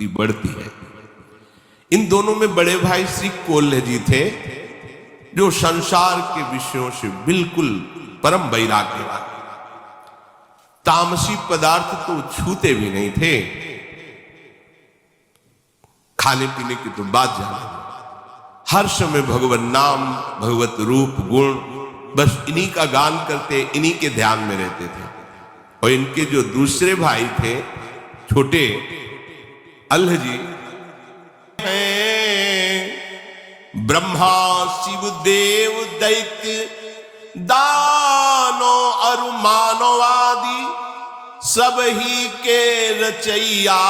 भक्ति बढ़ती है। इन दोनों में बड़े भाई श्री कोल्ह जी थे, जो संसार के विषयों से बिल्कुल परम वैराग्य वाले, तामसी पदार्थ तो छूते भी नहीं थे, खाने पीने की तो बात जाने, हर समय भगवत नाम, भगवत रूप गुण, बस इन्हीं का गान करते, इन्हीं के ध्यान में रहते थे। और इनके जो दूसरे भाई थे छोटे अल्ह जी हैं, ब्रह्मा शिव देव दैत्य दानो अरु मानवादि सब ही के रचैया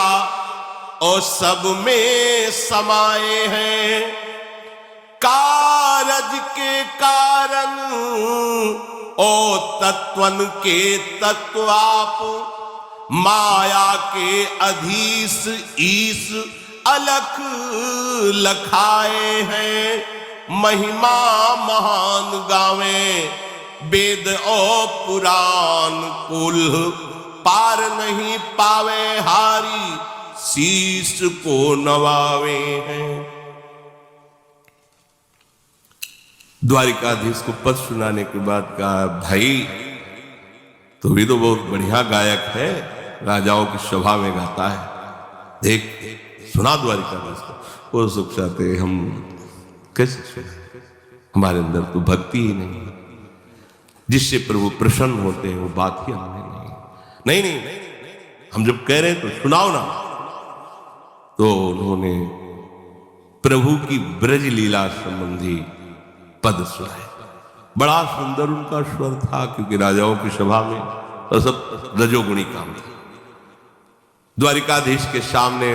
और सब में समाये हैं। कारज के कारण ओ तत्वन के तत्व आप, माया के अधीश ईश अलख लखाए हैं। महिमा महान गावे वेद और पुराण, कुल पार नहीं पावे हारी शीश को नवावे हैं। द्वारिकाधीश को पद सुनाने के बाद कहा, भाई तो भी तो बहुत बढ़िया गायक है, राजाओं की सभा में गाता है, देख सुना द्वारिकाधीश को। वो सुख चाहते हम कैसे सुने, हमारे अंदर तो भक्ति ही नहीं, जिससे प्रभु प्रसन्न होते हैं वो बात ही हमें नहीं। नहीं, हम जब कह रहे हैं तो सुनाओ ना। तो उन्होंने प्रभु की ब्रज लीला संबंधी पद सुनाए। बड़ा सुंदर उनका स्वर था, क्योंकि राजाओं की सभा में तो सब रजोगुणी काम था। द्वारिकाधीश के सामने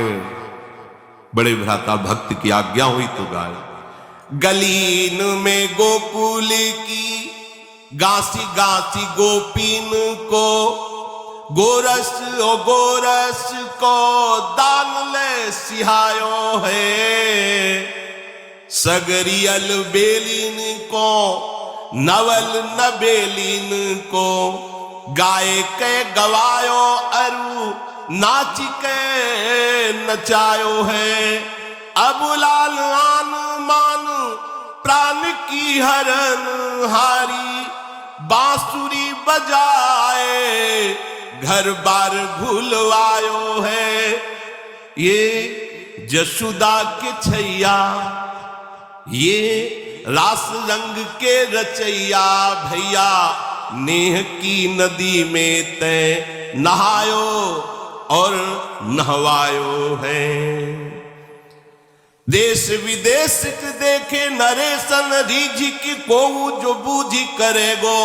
बड़े भ्राता भक्त की आज्ञा हुई तो गाए। गलीन में गोकुल की गासी गासी गोपीन को, गोरस ओ गोरस को दान ले सिहायो है। सगरियल बेलीन को नवल नबेलीन को, गाय के गवायो अरु नाच के नचायो है। अब लाल आन मान प्राण की हरन हारी, बांसुरी बजाए घर बार भूलवायो है। ये जसुदा के छैया, ये रास रंग के रचैया भैया, नेह की नदी में तय नहायो और नहवायो है। देश विदेश के देखे नरेशन रीझिक को जो बूझी करेगो,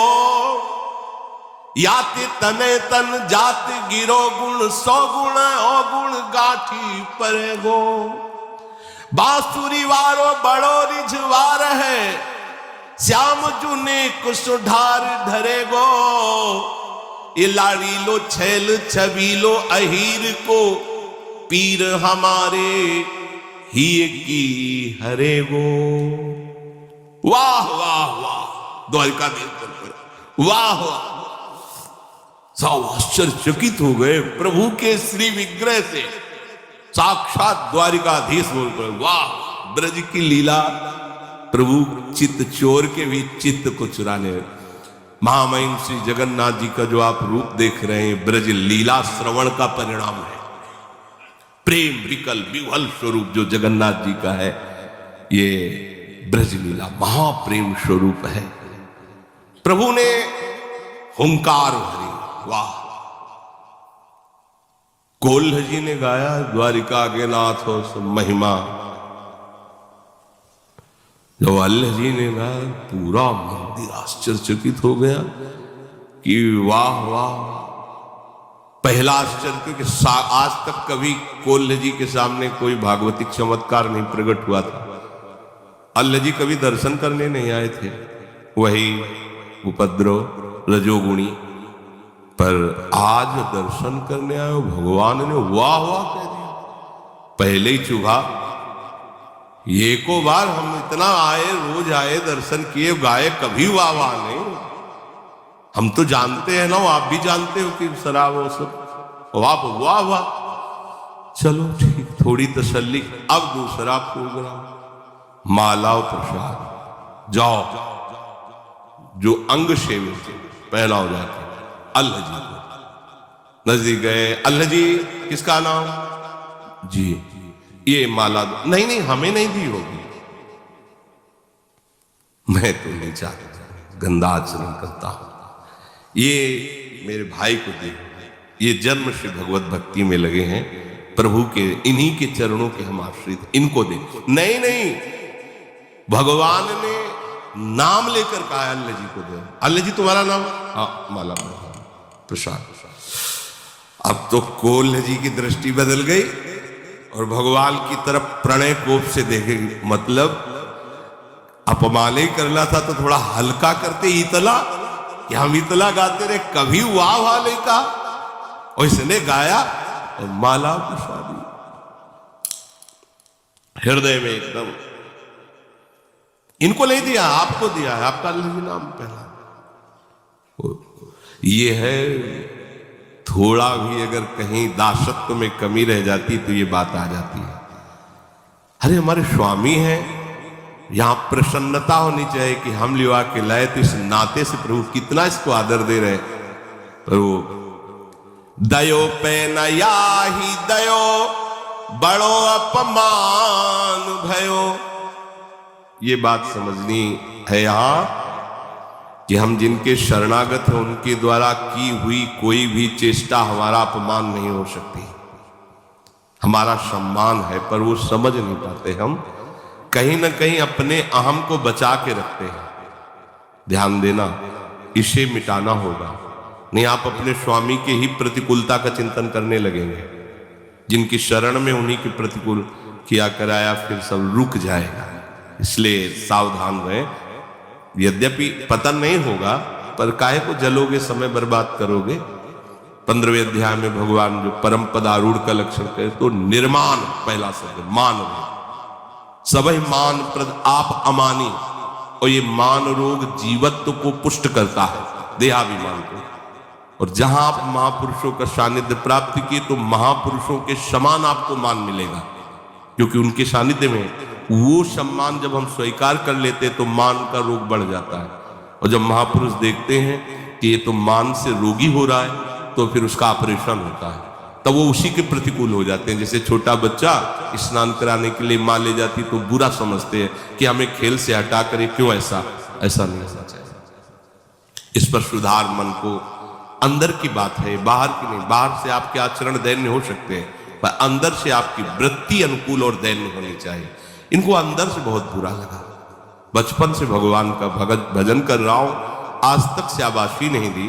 याते तने तन जात गिरो गुण, सौ गुण अवगुण गाठी परेगो। बांसुरी वारो बड़ो रिझवार है, श्याम जुने को सुधार धरेगो। इलाड़ी लो छैल छबीलो अहीर को, पीर हमारे ही की हरेगो। वाह वाह वाह द्वारिकाधीश, वाह वाह। सब आश्चर्यचकित हो गए प्रभु के श्री विग्रह से। साक्षात द्वारिकाधीश बोलकर, वाह ब्रज की लीला। प्रभु चित्त चोर के भी चित्त को चुराने। महामहिम श्री जगन्नाथ जी का जो आप रूप देख रहे हैं, ब्रज लीला श्रवण का परिणाम है। प्रेम विकल विवल स्वरूप जो जगन्नाथ जी का है, ये ब्रज लीला महाप्रेम स्वरूप है। प्रभु ने हुंकार भरी, वाह। कोल्ह जी ने गाया, द्वारिका के नाथ हो सब महिमा। जो अल्लाह जी ने गाया, पूरा मंदिर आश्चर्यचकित हो गया कि वाह वाह। पहला आश्चर्य, क्योंकि आज तक कभी कोल्ह जी के सामने कोई भागवतिक चमत्कार नहीं प्रकट हुआ था। अल्लाह जी कभी दर्शन करने नहीं आए थे, वही उपद्रव रजोगुणी। पर आज दर्शन करने आए, भगवान ने वाह वाह कह दिया। पहले ही चुभा, ये को बार हम इतना आए, रोज आए, दर्शन किए, गाए, कभी वाह वाह नहीं। हम तो जानते हैं ना, आप भी जानते हो कि शराब वो सब, वाह वाह वाह। चलो ठीक, थोड़ी तसल्ली। अब दूसरा प्रोग्राम माला और प्रसाद। जाओ, जो अंग सेवित पहला हो जाके अल्लाह जी को नजदीक गए। अल्लाह जी, किसका नाम? जी, ये माला दो। नहीं नहीं, हमें नहीं दी होगी, मैं तो नहीं चाहता, गंदा आचरण करता हूं, ये मेरे भाई को दे। ये जन्म से भगवत भक्ति में लगे हैं, प्रभु के इन्हीं के चरणों के हम आश्रित, इनको दे। नहीं नहीं, भगवान ने नाम लेकर कहा अल्लाह जी को दे। अल्लाह जी तुम्हारा नाम? हाँ, माला प्रसाद। अब तो कोल्ह जी की दृष्टि बदल गई और भगवान की तरफ प्रणय कोप से देखेगी। मतलब अपमान ही करना था तो थोड़ा हल्का करते, इतला कि हम इतला गाते रहे, कभी वाह वाले का। और इसने गाया और माला प्रसादी हृदय में एकदम। इनको नहीं दिया, आपको दिया है, आपका अल्लाह जी नाम पहला। ये है, थोड़ा भी अगर कहीं दासत्व में कमी रह जाती तो ये बात आ जाती है। अरे हमारे स्वामी हैं, यहां प्रसन्नता होनी चाहिए कि हम लिवा के लाए, तो इस नाते से प्रभु कितना इसको आदर दे रहे। प्रभु दयो पे नया ही दयो, बड़ो अपमान भयो। ये बात समझनी है यहां कि हम जिनके शरणागत हैं उनके द्वारा की हुई कोई भी चेष्टा हमारा अपमान नहीं हो सकती, हमारा सम्मान है। पर वो समझ नहीं पाते, हम कहीं ना कहीं अपने अहम को बचा के रखते हैं। ध्यान देना, इसे मिटाना होगा, नहीं आप अपने स्वामी के ही प्रतिकूलता का चिंतन करने लगेंगे। जिनकी शरण में उन्हीं के प्रतिकूल किया कराया, फिर सब रुक जाएगा। इसलिए सावधान रहें। यद्यपि पतन नहीं होगा, पर काहे को जलोगे, समय बर्बाद करोगे। 15वें अध्याय में भगवान जो परम पदारूढ़ का लक्षण कहे तो निर्माण, पहला शब्द मान, सबही मान प्रद आप अमानी। और ये मान रोग जीवत्व को पुष्ट करता है, देहाभिमान को। और जहां आप महापुरुषों का सानिध्य प्राप्त किए तो महापुरुषों के समान आपको मान मिलेगा, क्योंकि उनके सानिध्य में वो सम्मान जब हम स्वीकार कर लेते तो मान का रोग बढ़ जाता है। और जब महापुरुष देखते हैं कि ये तो मान से रोगी हो रहा है, तो फिर उसका ऑपरेशन होता है, तब वो उसी के प्रतिकूल हो जाते हैं। जैसे छोटा बच्चा स्नान कराने के लिए मां ले जाती तो बुरा समझते हैं कि हमें खेल से हटा करे, क्यों ऐसा नहीं होना चाहिए। इस पर सुधार मन को, अंदर की बात है, बाहर की नहीं। बाहर से आपके आचरण दैन्य हो सकते हैं, पर अंदर से आपकी वृत्ति अनुकूल और दैन्य होनी चाहिए। इनको अंदर से बहुत बुरा लगा। बचपन से भगवान का भजन कर रहा हूं, आज तक शाबाशी नहीं दी,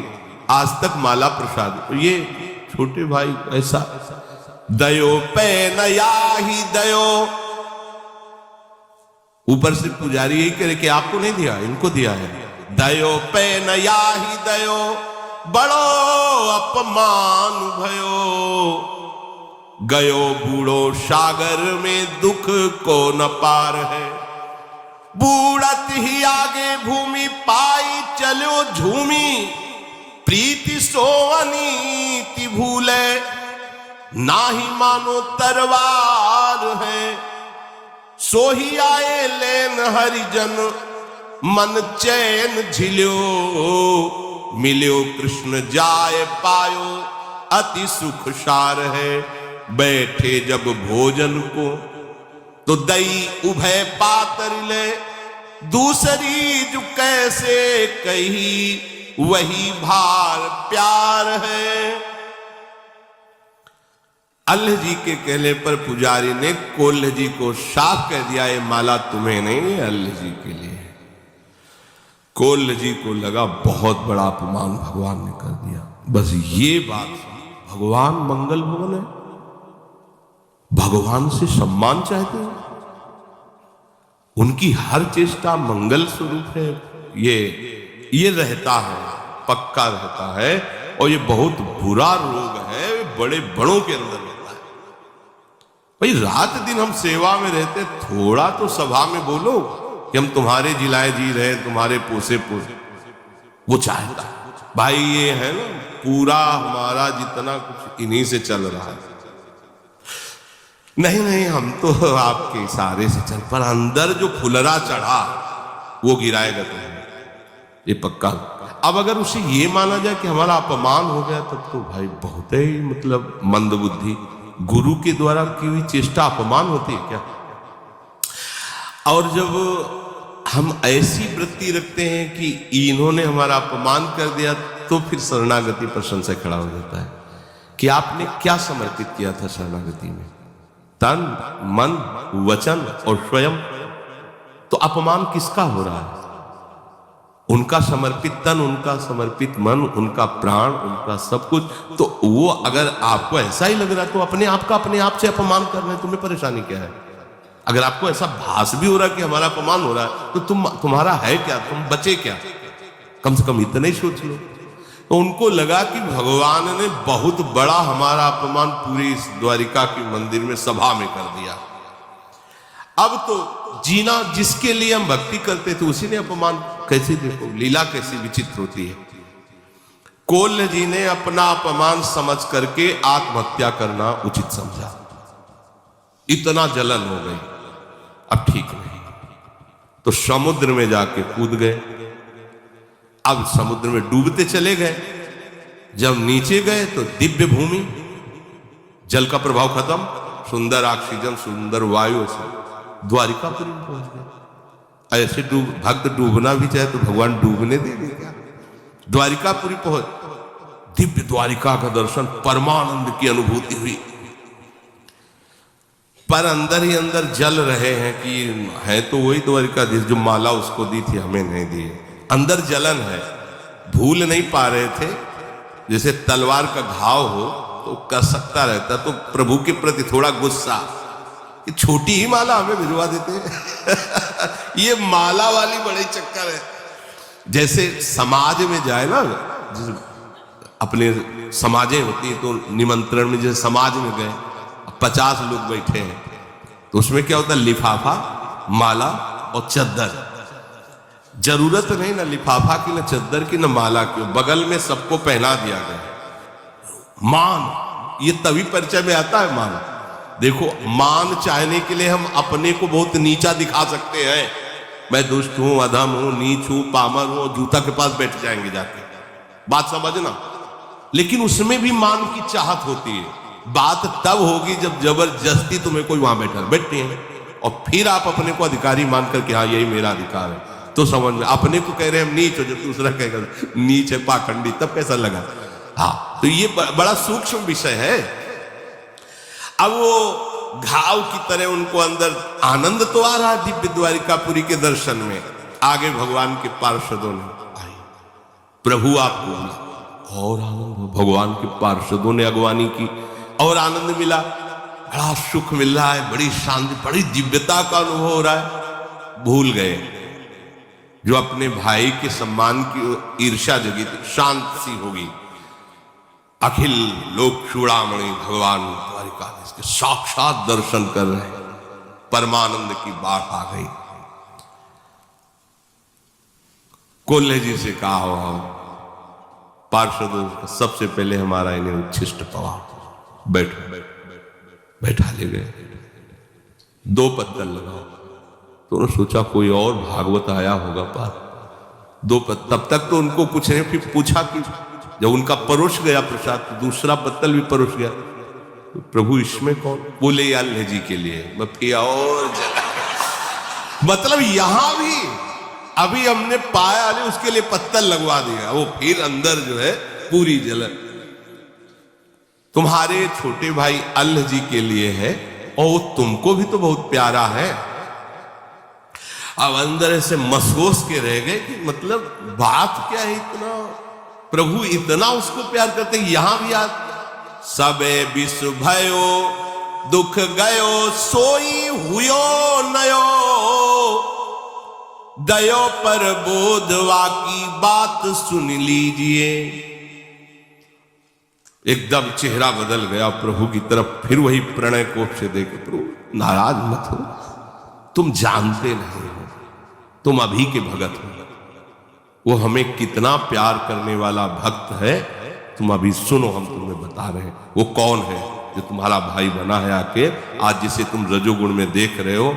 आज तक माला प्रसाद। तो ये छोटे भाई ऐसा दयो पे नया ही दयो। ऊपर से पुजारी यही करे कि आपको नहीं दिया, इनको दिया है। दयो पे नया ही दयो, बड़ो अपमान भयो। गयो बूढ़ो सागर में दुख को न पार है। बूढ़त ही आगे भूमि पाई चलो झूमी। प्रीति सो अनीति भूले, नाही मानो तरवार है। सो ही आए लेन हरिजन, मन चैन झिल्यो। मिल्यो कृष्ण जाय पायो, अति सुख सार है। बैठे जब भोजन को, तो दई उभय पातर ले। दूसरी जो कैसे कही, वही भार प्यार है। अल्लाह जी के कहने पर पुजारी ने कोल्ह जी को साफ कह दिया, ये माला तुम्हें नहीं, अल्लाह जी के लिए। कोल्ह जी को लगा बहुत बड़ा अपमान भगवान ने कर दिया। बस ये बात, भगवान मंगल भवन है, भगवान से सम्मान चाहते हैं, उनकी हर चेष्टा मंगल स्वरूप है। ये रहता है, पक्का रहता है। और ये बहुत बुरा रोग है, बड़े बड़ों के अंदर रहता है। भाई रात दिन हम सेवा में रहते, थोड़ा तो सभा में बोलो कि हम तुम्हारे जिलाए जी रहे, तुम्हारे पोसे पोसे। वो चाहता भाई ये है ना, पूरा हमारा जितना कुछ इन्हीं से चल रहा है। नहीं नहीं, हम तो आपके इशारे से चल, पर अंदर जो फुलरा चढ़ा वो गिराएगा तो ये पक्का। अब अगर उसे ये माना जाए कि हमारा अपमान हो गया, तब तो भाई बहुत ही मतलब मंदबुद्धि। गुरु के द्वारा की हुई चेष्टा अपमान होती है क्या? और जब हम ऐसी वृत्ति रखते हैं कि इन्होंने हमारा अपमान कर दिया, तो फिर शरणागति पर संशय खड़ा हो जाता है कि आपने क्या समर्पित किया था शरणागति में, तन मन वचन और स्वयं। तो अपमान किसका हो रहा है? उनका समर्पित तन, उनका समर्पित मन, उनका प्राण, उनका सब कुछ। तो वो अगर आपको ऐसा ही लग रहा है तो अपने आप का अपने आप से अपमान कर रहे हैं, तुम्हें परेशानी क्या है? अगर आपको ऐसा भास भी हो रहा है कि हमारा अपमान हो रहा है, तो तुम्हारा है क्या, तुम बचे क्या? कम से कम इतना ही सोच लो। तो उनको लगा कि भगवान ने बहुत बड़ा हमारा अपमान पूरी इस द्वारिका के मंदिर में सभा में कर दिया। अब तो जीना जिसके लिए हम भक्ति करते थे उसी ने अपमान। कैसी देखो लीला कैसी विचित्र होती है। कोल्ह जी ने अपना अपमान समझ करके आत्महत्या करना उचित समझा। इतना जलन हो गई, अब ठीक नहीं, तो समुद्र में जाके कूद गए। अब समुद्र में डूबते चले गए। जब नीचे गए तो दिव्य भूमि, जल का प्रभाव खत्म, सुंदर ऑक्सीजन, सुंदर वायु से द्वारिकापुरी में पहुंच गए। ऐसे भक्त डूबना भी चाहे तो भगवान डूबने देंगे क्या? द्वारिकापुरी पहुंच, दिव्य द्वारिका का दर्शन, परमानंद की अनुभूति हुई। पर अंदर ही अंदर जल रहे हैं कि है तो वही द्वारिकाधीश जो माला उसको दी थी, हमें नहीं दी। अंदर जलन है, भूल नहीं पा रहे थे। जैसे तलवार का घाव हो तो कर सकता रहता, तो प्रभु के प्रति थोड़ा गुस्सा कि छोटी ही माला हमें भिजवा देते ये माला वाली बड़ी चक्कर है। जैसे समाज में जाए ना, अपने समाजें होती है तो निमंत्रण में जैसे समाज में गए, 50 लोग बैठे हैं, तो उसमें क्या होता है, लिफाफा, माला और चद्दर। जरूरत नहीं ना लिफाफा की, ना चद्दर की, ना माला की, बगल में सबको पहना दिया गया। मान, ये तभी परिचय में आता है मान। देखो मान चाहने के लिए हम अपने को बहुत नीचा दिखा सकते हैं, मैं दुष्ट हूं, अधम हूं, नीच हूं, पामर हूं, जूता के पास बैठ जाएंगे जाके, बात समझना। लेकिन उसमें भी मान की चाहत होती है। बात तब होगी जब जबरदस्ती तुम्हें कोई वहां बैठते हैं और फिर आप अपने को अधिकारी मानकर कि हाँ यही मेरा अधिकार है, तो समझ में। अपने को कह रहे हैं हम नीच हो, जब दूसरा कहेगा नीच है, पाखंडी, तब कैसा लगा? हाँ, तो ये बड़ा सूक्ष्म विषय है। अब वो घाव की तरह उनको अंदर आनंद तो आ रहा दिव्य द्वारिकापुरी के दर्शन में। आगे भगवान के पार्षदों ने आई, प्रभु आपको और आनंद, भगवान के पार्षदों ने अगवानी की और आनंद मिला, बड़ा सुख मिल रहा है, बड़ी शांति, बड़ी दिव्यता का अनुभव हो रहा है। भूल गए जो अपने भाई के सम्मान की ईर्ष्या जगी थी, शांत सी होगी। अखिल लोक चूड़ामणि भगवान द्वारिकाधीश के साक्षात दर्शन कर रहे हैं, परमानंद की बाढ़ आ गई। कोल्हे जी से कहा हो पार्षदों, सबसे पहले हमारा इन्हें उच्छिष्ट पवा, बैठो, बैठा ले गए। 2 पत्तल लगाओ, तो उन्होंने सोचा कोई और भागवत आया होगा पार। 2 पत्तल, तब तक तो उनको कुछ नहीं। फिर पूछा कि जब उनका परोस गया प्रसाद, तो दूसरा पत्तल भी परोस गया, तो प्रभु इसमें कौन? बोले अल्लाह जी के लिए। फिर और मतलब यहां भी अभी हमने पाया नहीं, उसके लिए पत्तल लगवा दिया। वो फिर अंदर जो है पूरी जलन तुम्हारे छोटे भाई अल्लाह जी के लिए है, और वो तुमको भी तो बहुत प्यारा है। अब अंदर ऐसे महसूस के रह गए कि मतलब बात क्या है, इतना प्रभु इतना उसको प्यार करते। यहां भी आज सबे विश्व भयो दुख गयो, सोई हुयो नयो, दयो पर बोधवा की बात सुन लीजिए। एकदम चेहरा बदल गया प्रभु की तरफ, फिर वही प्रणय कोप से देखे, प्रभु नाराज मत हो, तुम जानते नहीं हो, तुम अभी के भगत हो, वो हमें कितना प्यार करने वाला भक्त है, तुम अभी सुनो, हम तुम्हें बता रहे हैं वो कौन है। जो तुम्हारा भाई बना है आके, आज जिसे तुम रजोगुण में देख रहे हो,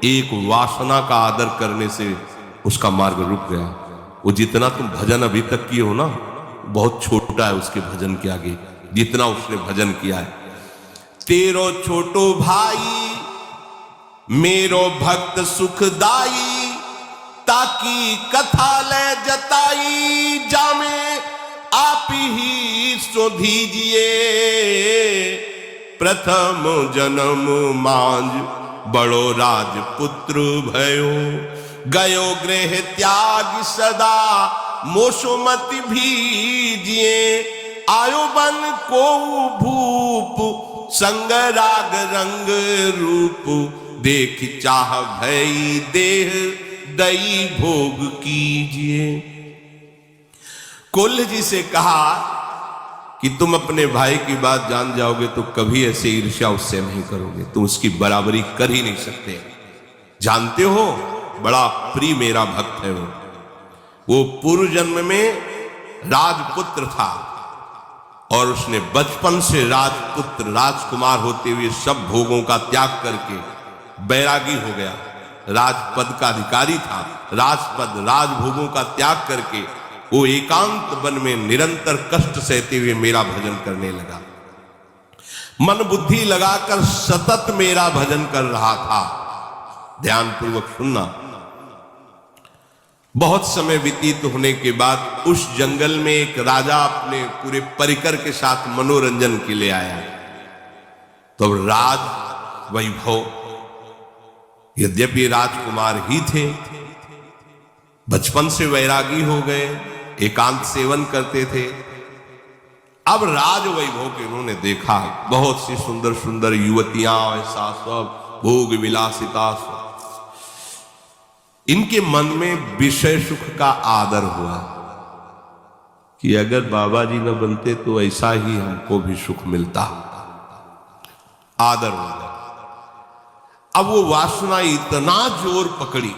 एक वासना का आदर करने से उसका मार्ग रुक गया। वो जितना तुम भजन अभी तक किए हो ना, बहुत छोटा है उसके भजन के आगे, जितना उसने भजन किया है। तेरो छोटो भाई मेरो भक्त सुखदाई, ताकि कथा ले जताई जामे आप ही सो दीजिए। प्रथम जन्म मांझ बड़ो राजपुत्र भयो, गयो गृह त्याग सदा मोसुमति भीजिए। आयो बन को भूप संग राग रंग रूप, देख चाह भई देह दई भोग कीजिए। कुल्ल जी से कहा कि तुम अपने भाई की बात जान जाओगे तो कभी ऐसे ईर्ष्या उससे नहीं करोगे, तुम उसकी बराबरी कर ही नहीं सकते। जानते हो, बड़ा प्रिय मेरा भक्त है वो पूर्व जन्म में राजपुत्र था और उसने बचपन से राजपुत्र राजकुमार होते हुए सब भोगों का त्याग करके बैरागी हो गया। राजपद का अधिकारी था, राजपद राजभोगों का त्याग करके वो एकांत वन में निरंतर कष्ट सहते हुए मेरा भजन करने लगा। मन बुद्धि लगाकर सतत मेरा भजन कर रहा था। ध्यानपूर्वक सुनना। बहुत समय व्यतीत होने के बाद उस जंगल में एक राजा अपने पूरे परिकर के साथ मनोरंजन के लिए आया। तो राज वैभव, यद्यपि राजकुमार ही थे, बचपन से वैरागी हो गए, एकांत सेवन करते थे। अब राज वैभव के उन्होंने देखा, बहुत सी सुंदर सुंदर युवतियां, ऐसा सब भोग विलासिता, इनके मन में विषय सुख का आदर हुआ कि अगर बाबा जी न बनते तो ऐसा ही हमको भी सुख मिलता। आदर हुआ। अब वो वासना इतना जोर पकड़ी,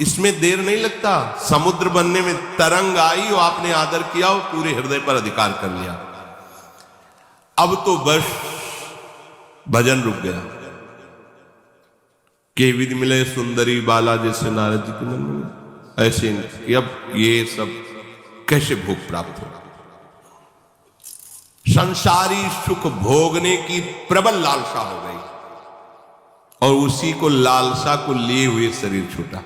इसमें देर नहीं लगता। समुद्र बनने में तरंग आई और आपने आदर किया और पूरे हृदय पर अधिकार कर लिया। अब तो बस भजन रुक गया। के विधि मिले सुंदरी बाला, जैसे नारद जी के मन में, ऐसे कि अब ये सब कैसे भोग प्राप्त हो। संसारी सुख भोगने की प्रबल लालसा हो गई और उसी को लालसा को लिए हुए शरीर छूटा।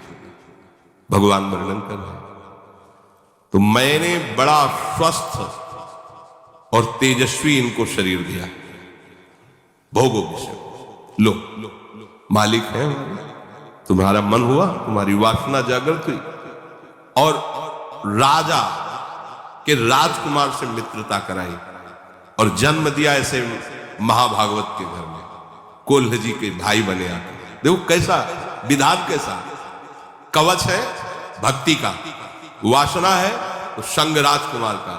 भगवान वर्णन कर रहे हैं, तो मैंने बड़ा स्वस्थ और तेजस्वी इनको शरीर दिया। भोगो विषय लो, मालिक है, तुम्हारा मन हुआ, तुम्हारी वासना जागृत हुई और राजा के राजकुमार से मित्रता कराई और जन्म दिया ऐसे महाभागवत के घर में। कोल्ह जी के भाई बने आके। देखो कैसा विधान, कैसा कवच है भक्ति का, वासना है तो संग राजकुमार का।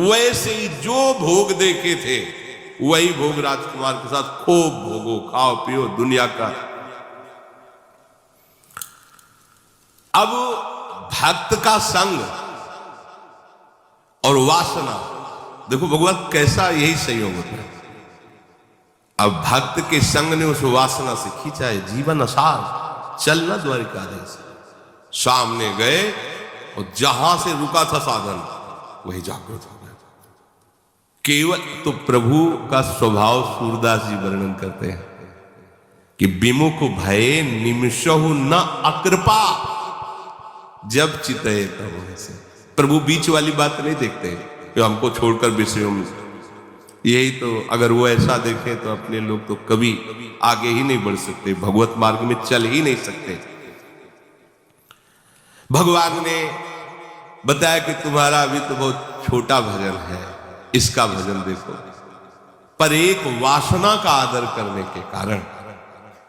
वैसे ही जो भोग देखे थे वही भोग राजकुमार के साथ खूब भोगो, खाओ पियो दुनिया का। अब भक्त का संग और वासना, देखो भगवान कैसा यही संयोग होता है। अब भक्त के संग ने उस वासना से खींचा है जीवन असार, चलना द्वारिकाधीश। सामने गए और जहां से रुका था साधन वही जागृत हो गया। केवल तो प्रभु का स्वभाव सूरदास जी वर्णन करते हैं कि विमुख भये निमिषहु न अकृपा, जब चितये तब ऐसे। प्रभु बीच वाली बात नहीं देखते कि हमको छोड़कर विषयों में। यही तो अगर वो ऐसा देखे तो अपने लोग तो कभी आगे ही नहीं बढ़ सकते, भगवत मार्ग में चल ही नहीं सकते। भगवान ने बताया कि तुम्हारा अभी तो बहुत छोटा भजन है, इसका भजन देखो। पर एक वासना का आदर करने के कारण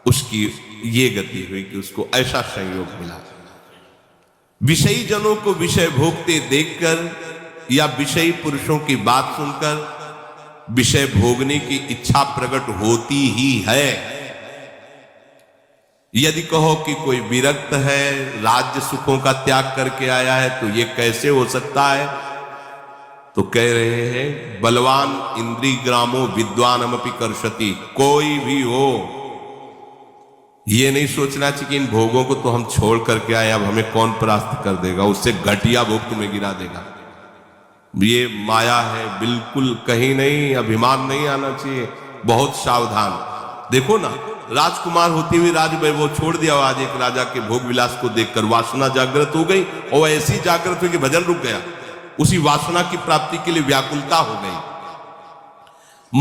उसकी ये गति हुई कि उसको ऐसा संयोग मिला। विषयी जनों को विषय भोगते देखकर या विषयी पुरुषों की बात सुनकर विषय भोगने की इच्छा प्रकट होती ही है। यदि कहो कि कोई विरक्त है, राज्य सुखों का त्याग करके आया है, तो ये कैसे हो सकता है? तो कह रहे हैं बलवान इंद्री ग्रामो विद्वानमपि कर्षति। कोई भी हो, ये नहीं सोचना चाहिए कि इन भोगों को तो हम छोड़ करके आए, अब हमें कौन परास्त कर देगा, उससे घटिया भोग तुम्हें गिरा देगा। ये माया है, बिल्कुल कहीं नहीं, अभिमान नहीं आना चाहिए, बहुत सावधान। देखो ना, राजकुमार होते हुए राजवैभव छोड़ दिया, आज एक राजा के भोग विलास को देखकर वासना जागृत हो गई, और ऐसी जागृत हुई कि भजन रुक गया। उसी वासना की प्राप्ति के लिए व्याकुलता हो गई।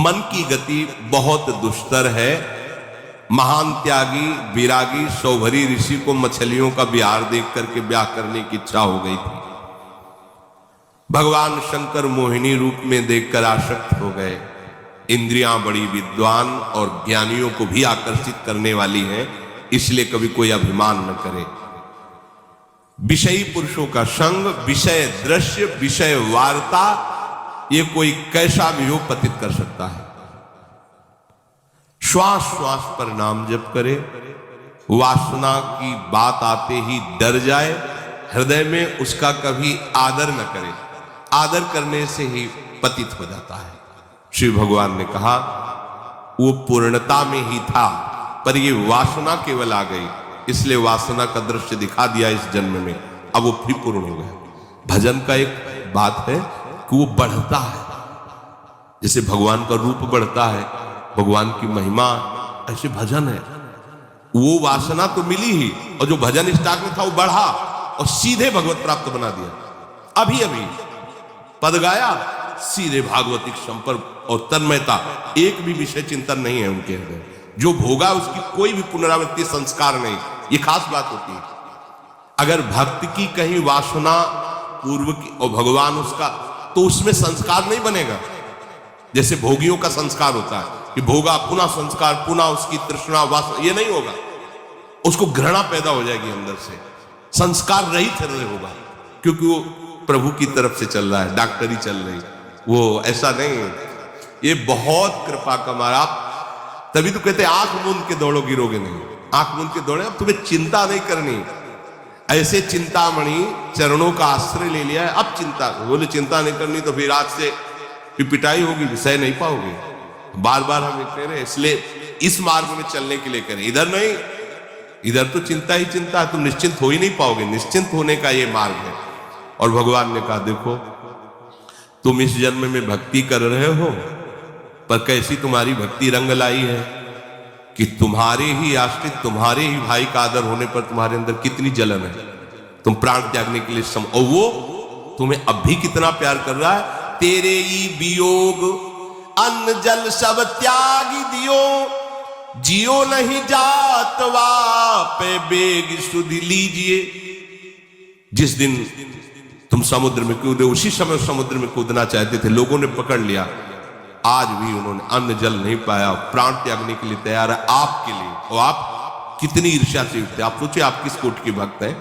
मन की गति बहुत दुष्तर है। महान त्यागी विरागी सौभरी ऋषि को मछलियों का विहार देख करके ब्याह करने की इच्छा हो गई थी। भगवान शंकर मोहिनी रूप में देखकर आसक्त हो गए। इंद्रियां बड़ी विद्वान और ज्ञानियों को भी आकर्षित करने वाली हैं, इसलिए कभी कोई अभिमान न करे। विषयी पुरुषों का संग, विषय दृश्य, विषय वार्ता, ये कोई कैसा भी हो पतित कर सकता है। श्वास श्वास पर नाम जप करे, वासना की बात आते ही डर जाए, हृदय में उसका कभी आदर न करे, आदर करने से ही पतित हो जाता है। श्री भगवान ने कहा वो पूर्णता में ही था, पर ये वासना केवल आ गई, इसलिए वासना का दृश्य दिखा दिया इस जन्म में, अब वो फिर पूर्ण हो गया। भजन का एक बात है कि वो बढ़ता है, जैसे भगवान का रूप बढ़ता है, भगवान की महिमा, ऐसे भजन है। वो वासना तो मिली ही, और जो भजन स्टार्ट में था वो बढ़ा और सीधे भगवत प्राप्त बना दिया। अभी अभी पद गाया, सीधे भागवतिक संपर्क और तन्मयता, एक भी विषय चिंतन नहीं है उनके हृदय। जो भोगा उसकी कोई भी पुनरावृत्ति संस्कार नहीं, ये खास बात होती है। अगर भक्त की कहीं वासना पूर्व की और भगवान उसका, तो उसमें संस्कार नहीं बनेगा। जैसे भोगियों का संस्कार होता है कि भोगा पुनः संस्कार, पुनः उसकी तृष्णा वासना, ये नहीं होगा। उसको घृणा पैदा हो जाएगी अंदर से, संस्कार रहित हृदय होगा, क्योंकि वो प्रभु की तरफ से चल रहा है, डॉक्टरी चल रही, वो ऐसा नहीं है। ये बहुत कृपा का मारा, तभी तो कहते आंख मूंद के दौड़ो गिरोगे नहीं। आंख मूंद के दौड़े, अब तुम्हें चिंता नहीं करनी। ऐसे चिंतामणि चरणों का आश्रय ले लिया है, अब चिंता, बोले चिंता नहीं करनी तो फिर आज से पिटाई होगी, सह नहीं पाओगे। बार बार हम कह रहे हैं, इसलिए इस मार्ग में चलने के लिए करें, इधर नहीं। इधर तो चिंता ही चिंता है, तुम निश्चिंत हो ही नहीं पाओगे। निश्चिंत होने का ये मार्ग है। और भगवान ने कहा देखो, तुम इस जन्म में भक्ति कर रहे हो, पर कैसी तुम्हारी भक्ति रंग लाई है कि तुम्हारे ही आश्रित, तुम्हारे ही भाई का आदर होने पर तुम्हारे अंदर कितनी जलन है। तुम प्राण त्यागने के लिए और वो तुम्हें अब भी कितना प्यार कर रहा है। तेरे ही वियोग अन्न जल सब त्याग दियो, जियो नहीं जात वापे बेग सुधि लीजिए। जिस दिन तुम समुद्र में कूदे, उसी समय समुद्र में कूदना चाहते थे, लोगों ने पकड़ लिया, आज भी उन्होंने अन्न जल नहीं पाया, प्राण त्यागने के लिए तैयार है आपके लिए। और आप कितनी ईर्ष्या से उठते, आप सोचिए आप किस कोट के भक्त हैं।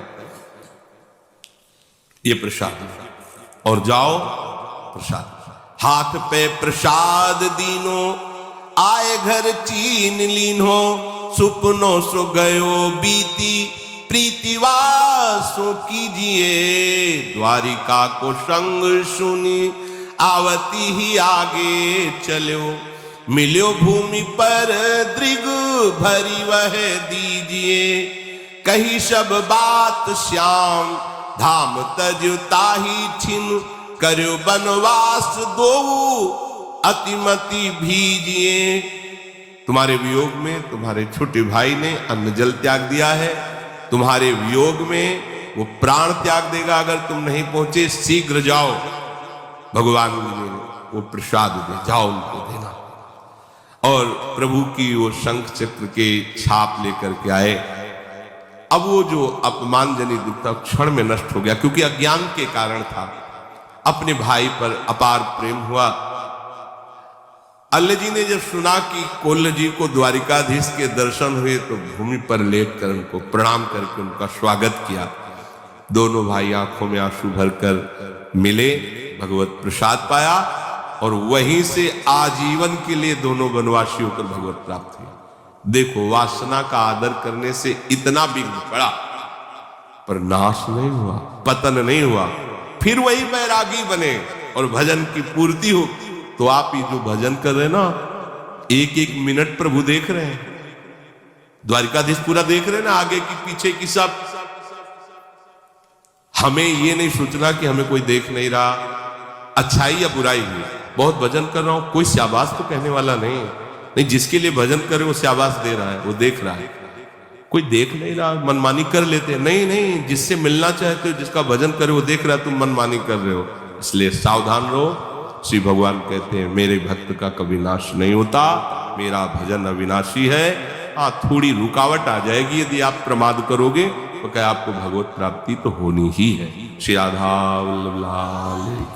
ये प्रसाद, और जाओ प्रसाद, हाथ पे प्रसाद दीनो, आए घर चीन लीनो, सुपनो सो गयो बीती, प्रीतिवासो कीजिए। द्वारिका को संग सुनी, आवती ही आगे चलो, मिलो भूमि पर दृग भरी वह दीजिए। कही सब बात श्याम, धाम तजता ही छिन, करो बनवास दो अतिमति भीजिए। तुम्हारे वियोग में तुम्हारे छोटे भाई ने अन्न जल त्याग दिया है, तुम्हारे वियोग में वो प्राण त्याग देगा अगर तुम नहीं पहुंचे। शीघ्र जाओ, भगवान ने वो प्रसाद दे, जाओ उनको देना। और प्रभु की वो शंख चक्र के छाप लेकर के आए। अब वो जो अपमानजनित दुख था क्षण में नष्ट हो गया, क्योंकि अज्ञान के कारण था। अपने भाई पर अपार प्रेम हुआ। अल्लाह जी ने जब सुना कि कोल्ल जी को द्वारिकाधीश के दर्शन हुए, तो भूमि पर लेटकर उनको प्रणाम करके उनका स्वागत किया। दोनों भाई आंखों में आंसू भरकर मिले, भगवत प्रसाद पाया, और वहीं से आजीवन के लिए दोनों वनवासी होकर भगवत प्राप्त हुए। देखो, वासना का आदर करने से इतना विघ्न पड़ा, पर नाश नहीं हुआ, पतन नहीं हुआ, फिर वही बैरागी बने। और भजन की पूर्ति हो, तो आप ये जो भजन कर रहे हैं ना, एक एक मिनट प्रभु देख रहे हैं, द्वारिकाधीश पूरा देख रहे हैं ना, आगे की पीछे की सब। हमें ये नहीं सोचना कि हमें कोई देख नहीं रहा, अच्छाई या बुराई हुई, बहुत भजन कर रहा हूं, कोई शाबाश तो कहने वाला नहीं, जिसके लिए भजन करे वो शाबाश दे रहा है, वो देख रहा है, कोई देख नहीं रहा, मनमानी कर लेते हैं। नहीं, जिससे मिलना चाहते हो, जिसका भजन करे वो देख रहा है, तुम मनमानी कर रहे हो, इसलिए सावधान रहो। श्री भगवान कहते हैं मेरे भक्त का कभी नाश नहीं होता, मेरा भजन अविनाशी है। हाँ, थोड़ी रुकावट आ जाएगी यदि आप प्रमाद करोगे, तो क्या आपको भगवत प्राप्ति तो होनी ही है। श्री राधा वल्लभ लाल।